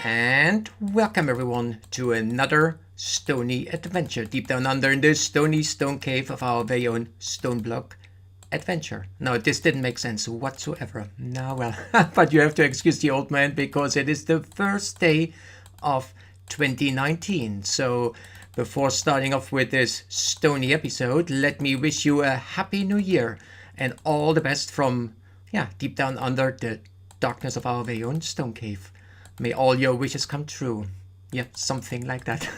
And welcome everyone to another stony adventure deep down under in the stony stone cave of our very own StoneBlock adventure. Now this didn't make sense whatsoever. Now well, but you have to excuse the old man because it is the first day of 2019. So before starting off with this stony episode, let me wish you a happy new year and all the best from deep down under the darkness of our very own stone cave. May all your wishes come true. Yeah, something like that.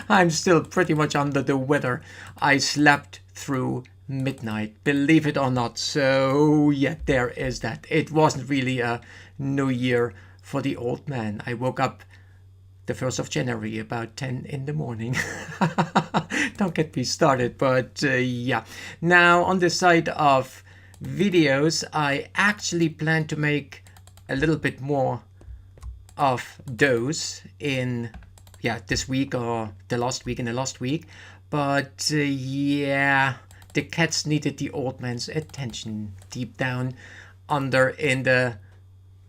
I'm still pretty much under the weather. I slept through midnight, believe it or not. So yeah, there is that. It wasn't really a new year for the old man. I woke up the 1st of January about 10 in the morning. Don't get me started, but yeah. Now on the side of videos, I actually plan to make a little bit more of those in this week or the last week, but yeah, the cats needed the old man's attention deep down under in the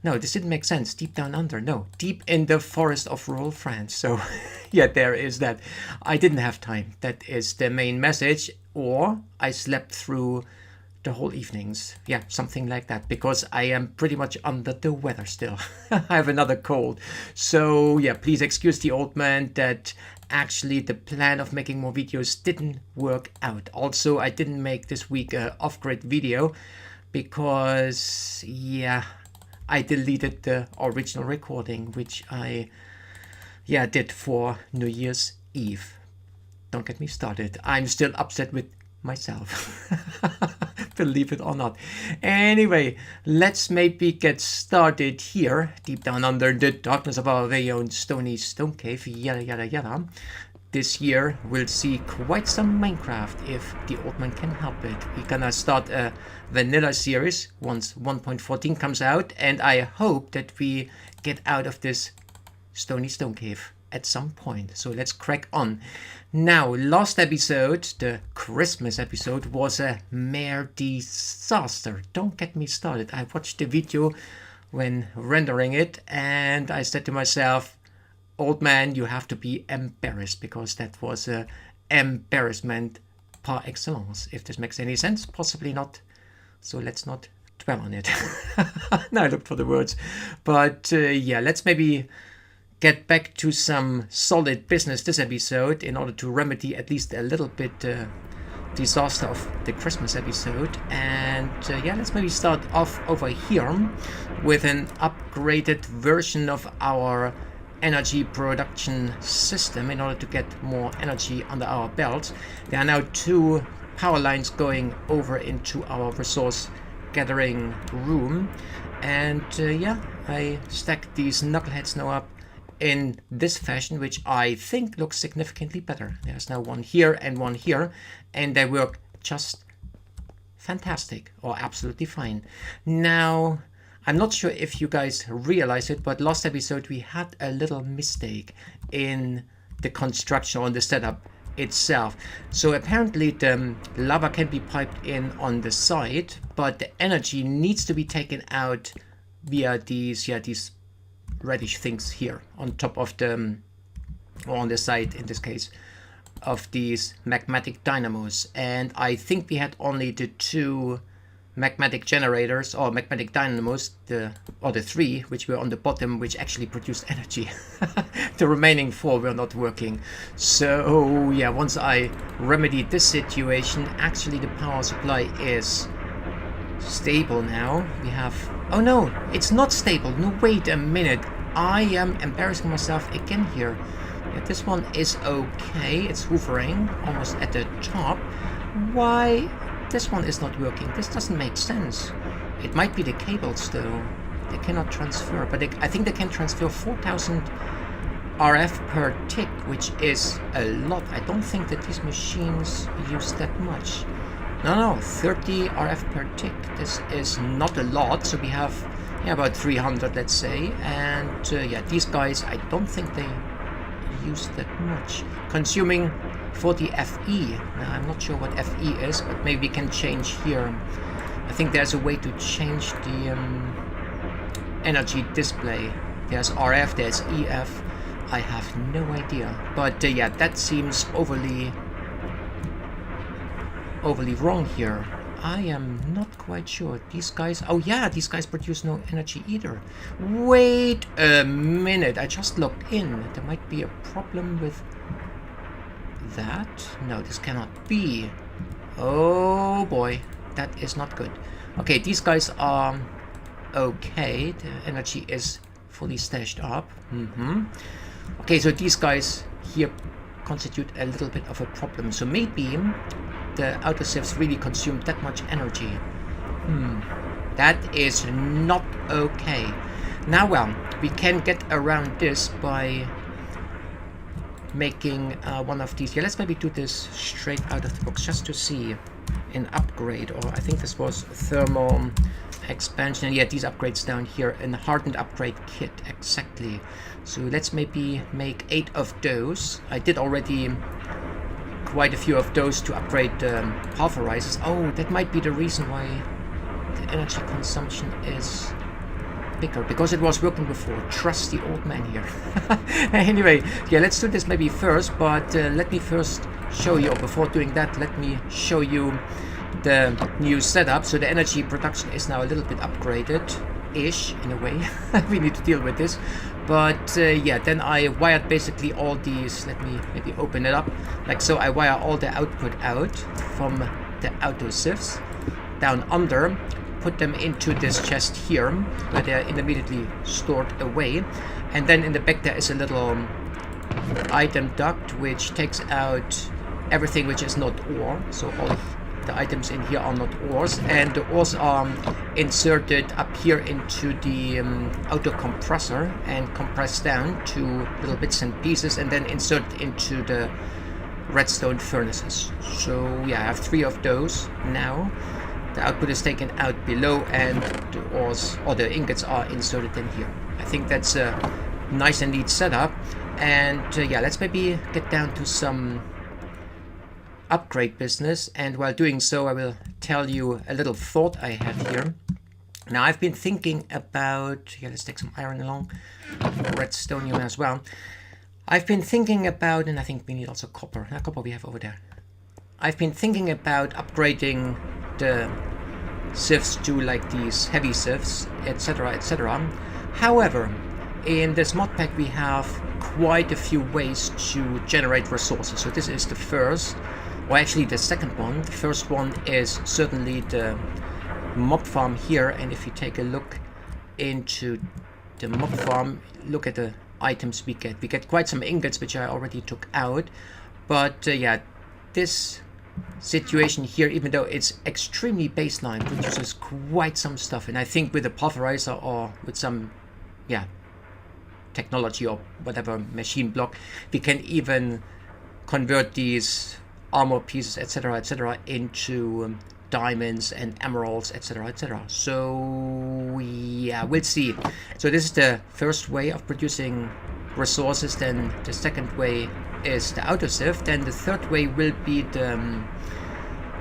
this didn't make sense. Deep down under, no, deep in the forest of rural France. So yeah, there is that. I didn't have time. That is the main message. Or I slept through the whole evenings. Yeah, something like that, because I am pretty much under the weather still. I have another cold. So yeah, please excuse the old man that actually the plan of making more videos didn't work out. Also, I didn't make this week a off-grid video because I deleted the original recording, which I did for New Year's Eve. Don't get me started. I'm still upset with myself. Believe it or not. Anyway, let's maybe get started here, deep down under the darkness of our very own stony stone cave. Yada yada yada. This year we'll see quite some Minecraft if the old man can help it. We're gonna start a vanilla series once 1.14 comes out, and I hope that we get out of this stony stone cave at some point. So let's crack on. Now, last episode, the Christmas episode, was a mere disaster. Don't get me started. I watched the video when rendering it and I said to myself, old man, you have to be embarrassed, because that was a embarrassment par excellence. If this makes any sense, possibly not. So let's not dwell on it. Now I looked for the words. But let's maybe get back to some solid business this episode in order to remedy at least a little bit disaster of the Christmas episode. And let's maybe start off over here with an upgraded version of our energy production system in order to get more energy under our belt. There are now 2 power lines going over into our resource gathering room, and I stacked these knuckleheads now up in this fashion, which I think looks significantly better. There's now one here and one here, and they work just fantastic, or absolutely fine. Now, I'm not sure if you guys realize it, but last episode we had a little mistake in the construction or the setup itself. So apparently the lava can be piped in on the side, but the energy needs to be taken out via these reddish things here on top of the, or on the side in this case, of these magmatic dynamos. And I think we had only the 2 magmatic generators or magmatic dynamos, the 3 which were on the bottom, which actually produced energy. The remaining 4 were not working. So yeah, once I remedied this situation, actually the power supply is stable now. We have, oh no, it's not stable. No, wait a minute, I am embarrassing myself again here. Yeah, this one is okay, it's hovering almost at the top. Why this one is not working? This doesn't make sense. It might be the cables though. They cannot transfer, but I think they can transfer 4000 RF per tick, which is a lot. I don't think that these machines use that much. No, 30 RF per tick. This is not a lot. So we have about 300, let's say. And these guys, I don't think they use that much. Consuming 40 FE. Now, I'm not sure what FE is, but maybe we can change here. I think there's a way to change the energy display. There's RF, there's EF. I have no idea. But yeah, that seems overly wrong here. I am not quite sure. These guys... Oh yeah, these guys produce no energy either. Wait a minute. I just logged in. There might be a problem with that. No, this cannot be. Oh boy. That is not good. Okay, these guys are okay. The energy is fully stashed up. Okay, so these guys here constitute a little bit of a problem. So maybe the autosifs really consume that much energy. That is not okay. Now, well, we can get around this by making one of these. Yeah, let's maybe do this straight out of the box just to see an upgrade. Or I think this was thermal expansion. Yeah, these upgrades down here in the Heartland Upgrade Kit. Exactly. So let's maybe make 8 of those. I did already quite a few of those to upgrade pulverizers. Oh, that might be the reason why the energy consumption is bigger, because it was working before. Trust the old man here. Anyway, yeah, let's do this maybe first, but let me first show you, or before doing that, let me show you the new setup. So the energy production is now a little bit upgraded-ish in a way. We need to deal with this. But yeah, then I wired basically all these. Let me maybe open it up. Like so, I wire all the output out from the autosifs down under, put them into this chest here, where they're immediately stored away. And then in the back there is a little item duct which takes out everything which is not ore. So all the items in here are not ores, and the ores are inserted up here into the auto compressor and compressed down to little bits and pieces, and then inserted into the redstone furnaces. So yeah, I have 3 of those now. The output is taken out below, and the ores or the ingots are inserted in here. I think that's a nice and neat setup. And yeah, let's maybe get down to some upgrade business, and while doing so I will tell you a little thought I have here. Now I've been thinking about, yeah, let's take some iron along, redstonium as well. I've been thinking about, and I think we need also copper. Copper we have over there. I've been thinking about upgrading the sieves to like these heavy sieves, etc, etc. However, in this mod pack we have quite a few ways to generate resources. So this is the first, or actually the second one. The first one is certainly the mob farm here, and if you take a look into the mob farm, look at the items we get quite some ingots which I already took out. But yeah, this situation here, even though it's extremely baseline, produces quite some stuff. And I think with a pulverizer or with some, yeah, technology or whatever machine block, we can even convert these armor pieces, etc, etc, into diamonds and emeralds, etc, etc. So yeah, we'll see. So this is the first way of producing resources. Then the second way is the autosieve. Then the third way will be the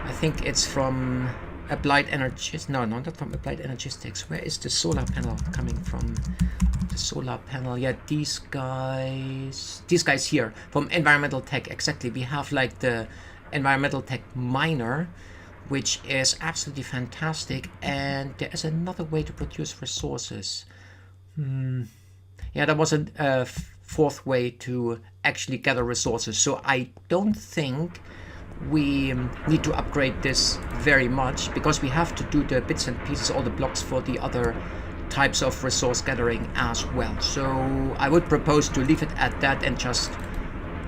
I think it's from Applied Energies. No, not from Applied Energistics. Where is the solar panel coming from? The solar panel, yeah, these guys here from Environmental Tech. Exactly, we have like the Environmental Tech miner, which is absolutely fantastic. And there is another way to produce resources. Yeah, there was a fourth way to actually gather resources. So I don't think we need to upgrade this very much, because we have to do the bits and pieces, all the blocks for the other types of resource gathering as well. So I would propose to leave it at that and just,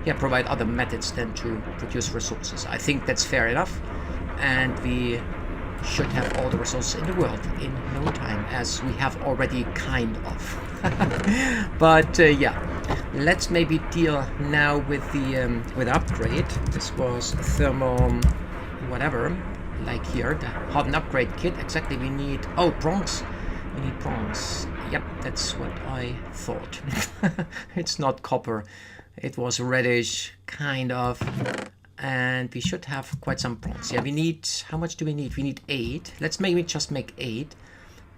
yeah, provide other methods then to produce resources. I think that's fair enough, and we should have all the resources in the world in no time, as we have already kind of. But yeah, let's maybe deal now with the with upgrade. This was thermal whatever, like here, the Heartland Upgrade Kit. Exactly, we need, oh, bronze. We need bronze. Yep, that's what I thought. It's not copper. It was reddish, kind of. And we should have quite some bronze. Yeah, we need, how much do we need? We need 8. Let's maybe just make 8,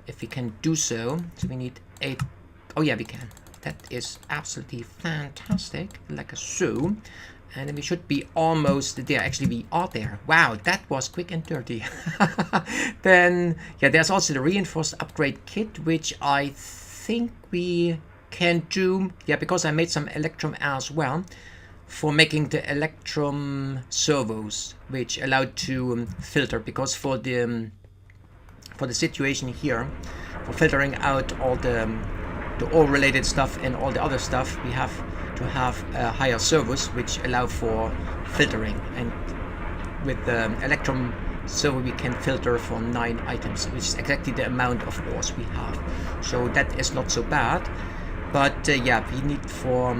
if we can do so. So we need 8 Oh yeah, we can. That is absolutely fantastic, like so. And then we should be almost there. Actually, we are there. Wow, that was quick and dirty. Then, yeah, there's also the reinforced upgrade kit, which I think we can do. Yeah, because I made some electrum as well for making the electrum servos, which allowed to filter. Because for the situation here, for filtering out all the ore-related stuff and all the other stuff, we have to have higher servos which allow for filtering, and with the electrum servo we can filter for 9 items, which is exactly the amount of ores we have, so that is not so bad. But yeah, we need for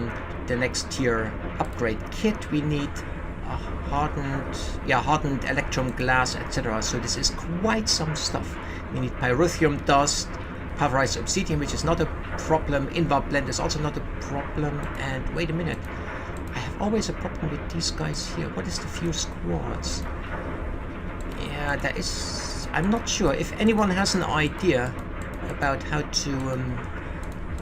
the next tier upgrade kit, we need hardened electrum glass, etc. So this is quite some stuff. We need pyrithium dust, pulverized obsidian, which is not a problem. Invar blend is also not a problem. And wait a minute, I have always a problem with these guys here. What is the fused quartz? Yeah, that is, I'm not sure. If anyone has an idea about how to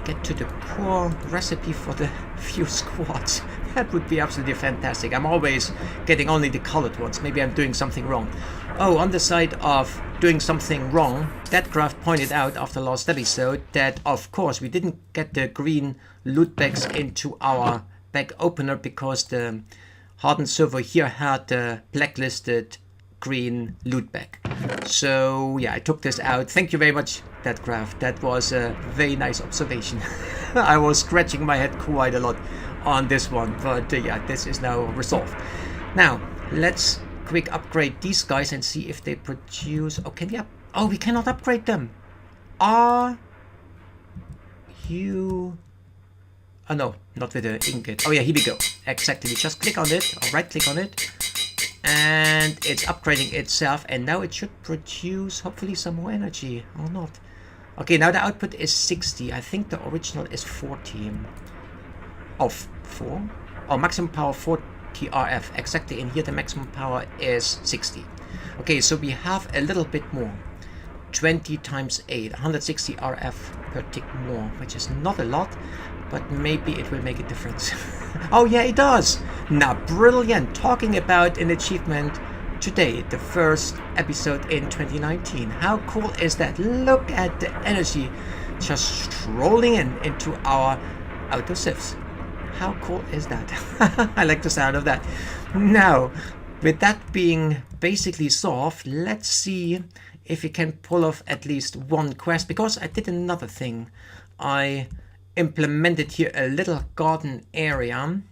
get to the core recipe for the fused quartz, that would be absolutely fantastic. I'm always getting only the colored ones. Maybe I'm doing something wrong. Oh, on the side of doing something wrong, Deadcraft pointed out after last episode that of course we didn't get the green loot bags into our bag opener because the hardened server here had the blacklisted green loot bag. So yeah, I took this out. Thank you very much, Deadcraft. That was a very nice observation. I was scratching my head quite a lot on this one, but yeah, this is now resolved. Now let's quick upgrade these guys and see if they produce. Oh, can we oh, we cannot upgrade them. Are you? Oh no, not with the ingot. Oh yeah, here we go. Exactly. We just click on it or right click on it, and it's upgrading itself. And now it should produce hopefully some more energy or not. Okay, now the output is 60. I think the original is 40. Of 4. Oh, maximum power 40 RF. Exactly, in here the maximum power is 60. Okay, so we have a little bit more. 20 times 8, 160 RF per tick more, which is not a lot, but maybe it will make a difference. Oh yeah, it does. Now, brilliant. Talking about an achievement today, the first episode in 2019. How cool is that? Look at the energy just strolling into our auto sieves. How cool is that? I like the sound of that. Now, with that being basically solved, let's see if we can pull off at least one quest, because I did another thing. I implemented here a little garden area,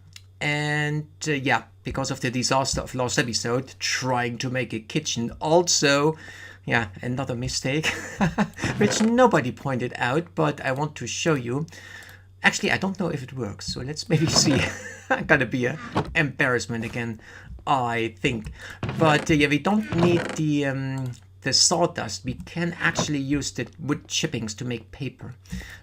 and yeah, because of the disaster of last episode, trying to make a kitchen. Also, yeah, another mistake, which nobody pointed out, but I want to show you. Actually, I don't know if it works, so let's maybe see. Gonna be an embarrassment again, I think. But yeah, we don't need the sawdust. We can actually use the wood chippings to make paper.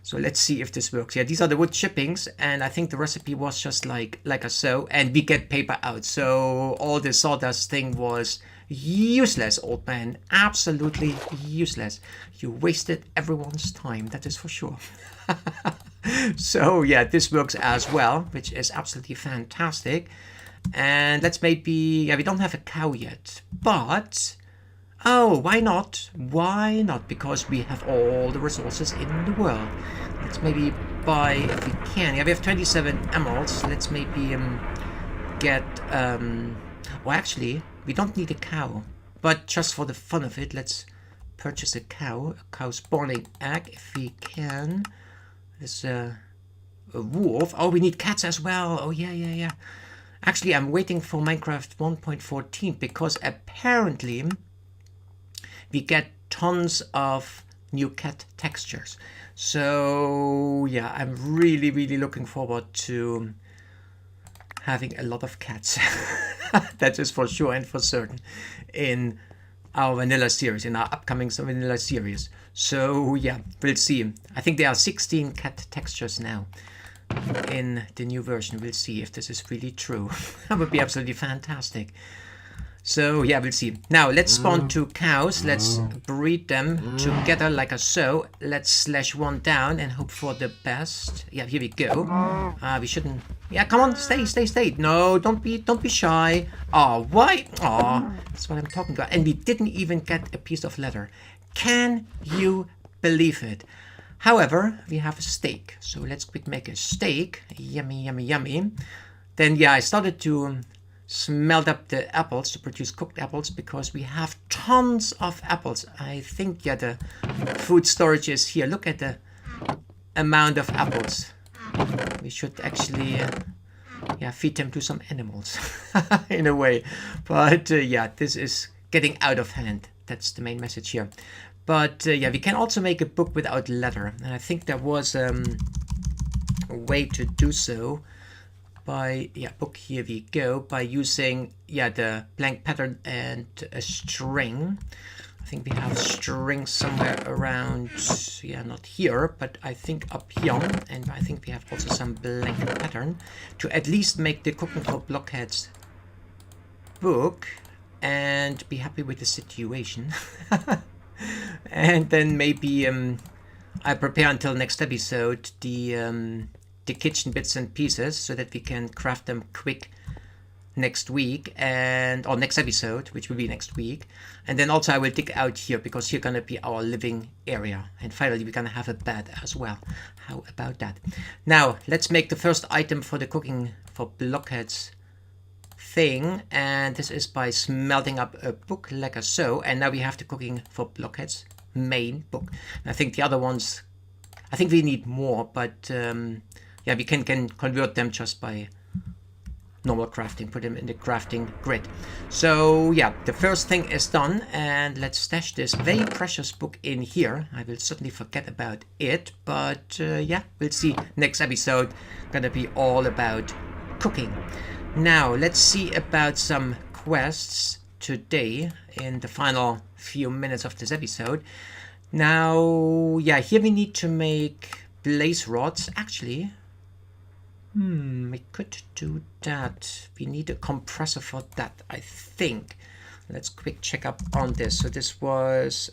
So let's see if this works. Yeah, these are the wood chippings, and I think the recipe was just like so, and we get paper out. So all the sawdust thing was useless, old man. Absolutely useless. You wasted everyone's time, that is for sure. So yeah, this works as well, which is absolutely fantastic. And let's maybe, yeah, we don't have a cow yet, but oh, why not? Why not? Because we have all the resources in the world. Let's maybe buy, if we can. Yeah, we have 27 emeralds. Let's maybe get well, actually we don't need a cow, but just for the fun of it, let's purchase a cow spawning egg if we can. There's a wolf. Oh, we need cats as well. Oh yeah. Actually, I'm waiting for Minecraft 1.14 because apparently we get tons of new cat textures. So yeah, I'm really looking forward to having a lot of cats. That is for sure and for certain in our vanilla series, in our upcoming vanilla series. So yeah, we'll see. I think there are 16 cat textures now in the new version. We'll see if this is really true. That would be absolutely fantastic. So yeah, we'll see. Now let's spawn 2 cows. Let's breed them together like so. Let's slash 1 down and hope for the best. Yeah, here we go. We shouldn't. Yeah, come on, stay. No, don't be shy. Oh, why? Oh, that's what I'm talking about. And we didn't even get a piece of leather. Can you believe it? However, we have a steak. So let's quick make a steak. Yummy, yummy, yummy. Then yeah, I started to smelt up the apples to produce cooked apples because we have tons of apples. I think yeah, the food storage is here. Look at the amount of apples. We should actually yeah, feed them to some animals in a way. But yeah, this is getting out of hand. That's the main message here. But yeah, we can also make a book without leather, and I think there was a way to do so. By yeah, book, here we go, by using yeah, the blank pattern and a string. I think we have string somewhere around, yeah, not here, but I think up here, and I think we have also some blank pattern to at least make the cooking for blockheads book and be happy with the situation. And then maybe I prepare until next episode the kitchen bits and pieces so that we can craft them quick next week or next episode, which will be next week. And then also I will dig out here because here gonna be our living area, and finally we're gonna have a bed as well. How about that? Now let's make the first item for the cooking for blockheads thing, and this is by smelting up a book like so. And now we have the cooking for blockheads main book. And I think the other ones, I think we need more, but yeah, we can convert them just by normal crafting, put them in the crafting grid. So yeah, the first thing is done, and let's stash this very precious book in here. I will certainly forget about it, but yeah, we'll see. Next episode gonna be all about cooking. Now let's see about some quests today in the final few minutes of this episode. Now yeah, here we need to make blaze rods. Actually, we could do that. We need a compressor for that, I think. Let's quick check up on this. So this was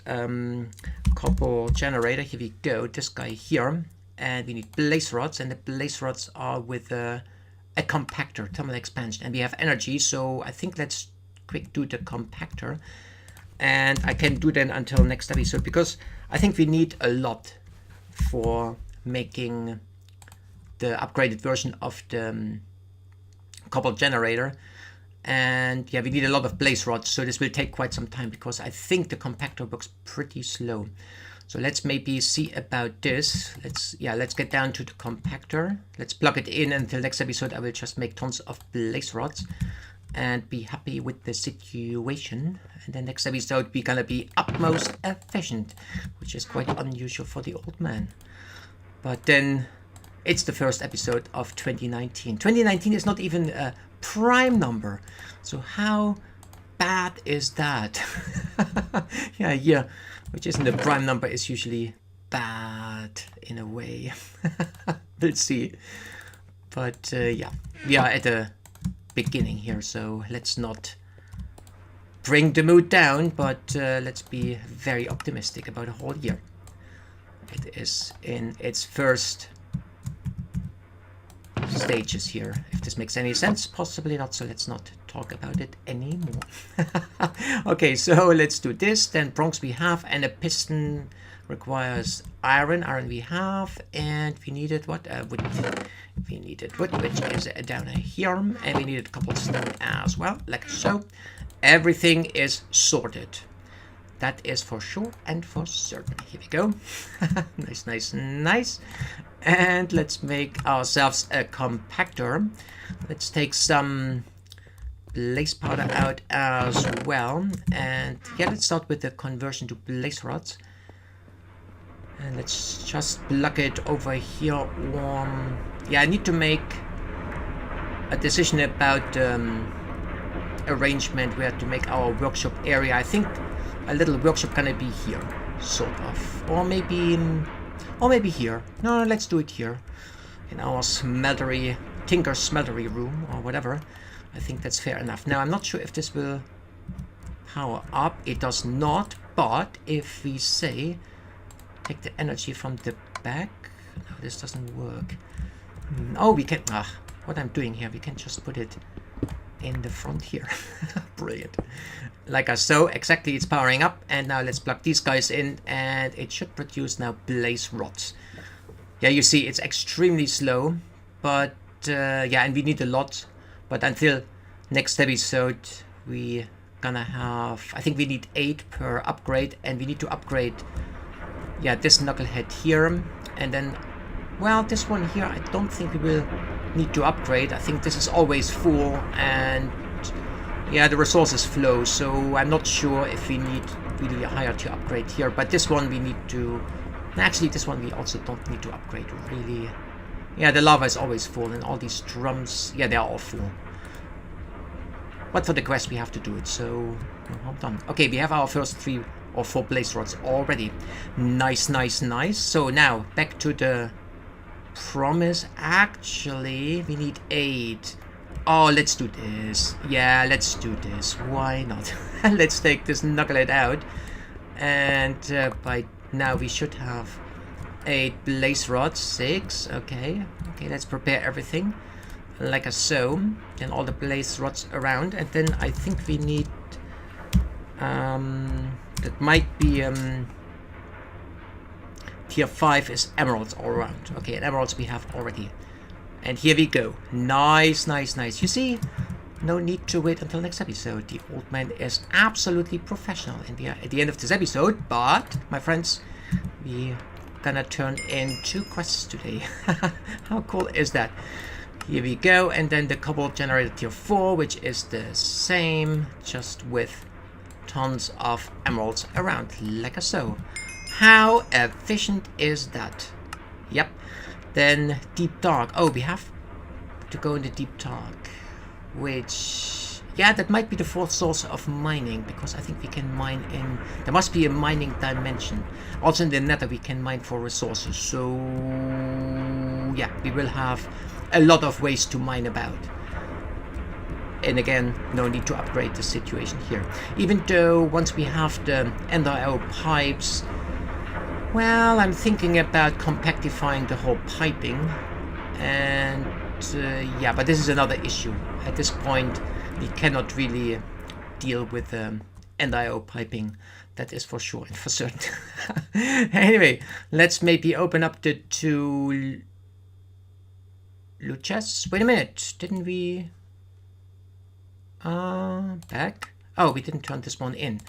copper generator. Here we go. This guy here, and we need blaze rods, and the blaze rods are with a compactor, thermal expansion, and we have energy. So I think let's quick do the compactor, and I can do that until next episode because I think we need a lot for making the upgraded version of the copper generator. And yeah, we need a lot of blaze rods, so this will take quite some time because I think the compactor works pretty slow. So let's maybe see about this. Let's get down to the compactor. Let's plug it in. Until next episode I will just make tons of blaze rods and be happy with the situation. And then next episode we're gonna be utmost efficient, which is quite unusual for the old man. But then it's the first episode of 2019. 2019 is not even a prime number. So how bad is that? yeah, which isn't a prime number is usually bad in a way. We'll see. But yeah, we are at the beginning here, so let's not bring the mood down, but let's be very optimistic about the whole year. It is in its first stages here, if this makes any sense. Possibly not, so let's not talk about it anymore. Okay, so let's do this. Then bronze we have, and a piston requires iron. Iron we have, and we needed what? Wood. We needed wood, which is down here, and we needed cobblestone as well, like so. Everything is sorted. That is for sure and for certain. Here we go. Nice, nice, nice. And let's make ourselves a compactor. Let's take some blaze powder out as well. And yeah, let's start with the conversion to blaze rods. And let's just plug it over here. Yeah, I need to make a decision about arrangement where to make our workshop area. I think a little workshop gonna be here, sort of, or maybe here. No, let's do it here in our tinker smeltery room or whatever. I think that's fair enough. Now I'm not sure if this will power up? It does not, but if we say take the energy from the back, no, this doesn't work. Oh, we can, what I'm doing here, we can just put it in the front here. Brilliant. Like so, exactly, it's powering up. And now let's plug these guys in, and it should produce now blaze rods. Yeah, you see, it's extremely slow, but yeah, and we need a lot. But until next episode, we gonna have, I think we need 8 per upgrade, and we need to upgrade, yeah, this knucklehead here, and then, well, this one here, I don't think we will need to upgrade. I think this is always full, and yeah, the resources flow, so I'm not sure if we need really a higher tier upgrade here, but this one we need to, actually this one we also don't need to upgrade, really. Yeah, the lava is always full, and all these drums, yeah, they're all full. But for the quest we have to do it, so hold on. Okay, we have our first 3 or 4 blaze rods already. Nice, nice, nice. So now back to the promise. Actually, we need 8. Oh, let's do this. Yeah, let's do this. Why not? Let's take this knucklehead out. And by now we should have 8 blaze rods. 6. Okay. Okay, let's prepare everything. Like so. Then all the blaze rods around. And then I think we need... that might be... Tier 5 is emeralds all around. Okay, and emeralds we have already. And here we go. Nice, nice, nice. You see, no need to wait until next episode. The old man is absolutely professional. And we are at the end of this episode. But, my friends, we gonna turn in 2 quests today. How cool is that? Here we go. And then the cobalt generator tier 4, which is the same, just with tons of emeralds around, like so. How efficient is that? Yep. Then deep dark. Oh, we have to go in the deep dark, which, yeah, that might be the 4th source of mining, because I think we can mine in, there must be a mining dimension. Also in the nether we can mine for resources, so yeah, we will have a lot of ways to mine about. And again, no need to upgrade the situation here. Even though once we have the ender arrow pipes, well, I'm thinking about compactifying the whole piping. And yeah, but this is another issue. At this point, we cannot really deal with ender arrow piping. That is for sure and for certain. Anyway, let's maybe open up the 2 loot chests. Wait a minute, didn't we... back? Oh, we didn't turn this one in.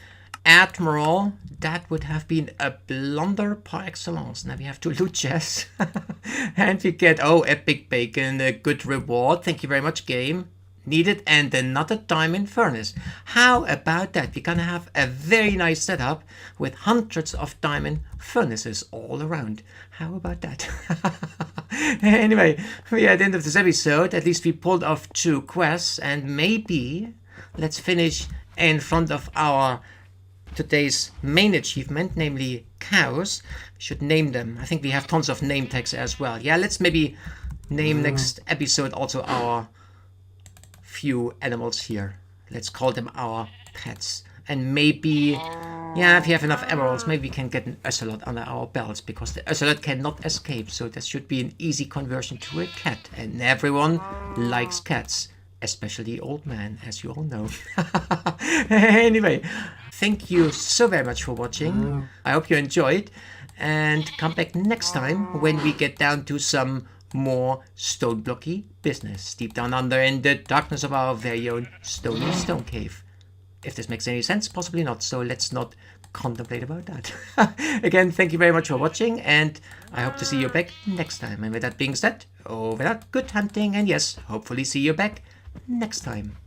Admiral, that would have been a blunder par excellence. Now we have 2 loot chests. And we get, oh, epic bacon, a good reward. Thank you very much, game. Needed, and another diamond furnace. How about that? We're gonna have a very nice setup with hundreds of diamond furnaces all around. How about that? Anyway, we are at the end of this episode. At least we pulled off 2 quests, and maybe let's finish in front of our today's main achievement, namely cows. We should name them. I think we have tons of name tags as well. Yeah, let's maybe name next episode also our few animals here. Let's call them our pets. And maybe, yeah, if you have enough emeralds, maybe we can get an ocelot under our belts, because the ocelot cannot escape, so that should be an easy conversion to a cat. And everyone likes cats, especially old man, as you all know. Anyway, thank you so very much for watching. I hope you enjoyed, and come back next time when we get down to some more StoneBlocky business deep down under in the darkness of our very own stony stone cave. If this makes any sense, possibly not, so let's not contemplate about that. Again, thank you very much for watching, and I hope to see you back next time. And with that being said, over that, good hunting, and yes, hopefully see you back next time.